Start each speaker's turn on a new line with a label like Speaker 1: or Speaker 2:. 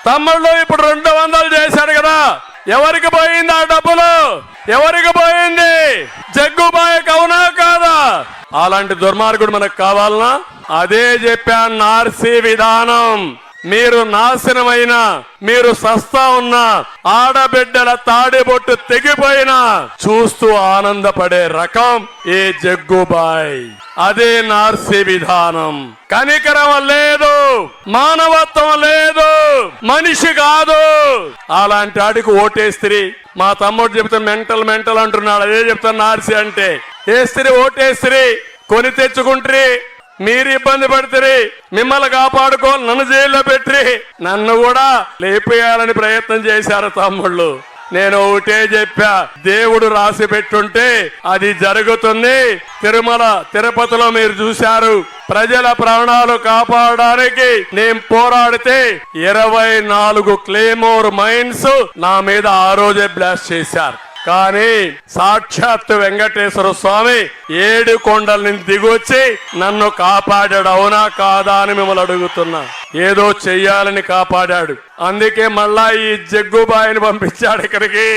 Speaker 1: తమ్ముళ్ళు ఇప్పుడు 200 చేశాడు కదా, ఎవరికి పోయింది ఆ డబ్బులు? ఎవరికి పోయింది? జగ్గుబాయికి అవునా కాదా? అలాంటి దుర్మార్గుడు మనకు కావాలనా? అదే చెప్పాను, నార్సీ విధానం. మీరు నాశనమైన, మీరు సస్తా ఉన్న ఆడబిడ్డల తాడిబొట్టు తెగిపోయినా చూస్తూ ఆనందపడే రకం ఈ జగ్గుబాయ్. అదే నార్సీ విధానం. కనికరం లేదు, మానవత్వం లేదు, మనిషి కాదు. అలాంటి ఆడికి ఓటేస్త్రీ. మా తమ్ముడు చెబితే మెంటల్ మెంటల్ అంటున్నాడు. అదే చెప్తాను నార్సీ అంటే. ఏస్త్రీ, ఓటేస్త్రీ, కొని తెచ్చుకుంట్రీ, మీరు ఇబ్బంది పడితే మిమ్మల్ని కాపాడుకోవాలి, నన్ను జైల్లో పెట్టి నన్ను కూడా లేపేయాలని ప్రయత్నం చేశారు తమ్ముళ్ళు. నేను ఒకటే చెప్పా, దేవుడు రాసి పెట్టుంటే అది జరుగుతుంది. తిరుమల తిరుపతిలో మీరు చూశారు, ప్రజల ప్రాణాలు కాపాడడానికి నేను పోరాడితే 24 క్లేమోర్ మైన్స్ నా మీద ఆ రోజే బ్లాస్ట్ చేశారు. కానీ సాక్షాత్తు వెంకటేశ్వర స్వామి 7 కొండల నుంచి దిగొచ్చి నన్ను కాపాడాడు. అవునా కాదా అని మిమ్మల్ని అడుగుతున్నా. ఏదో చెయ్యాలని కాపాడాడు. అందుకే మళ్ళా ఈ జగ్గుబాయిని పంపించాడు ఇక్కడికి.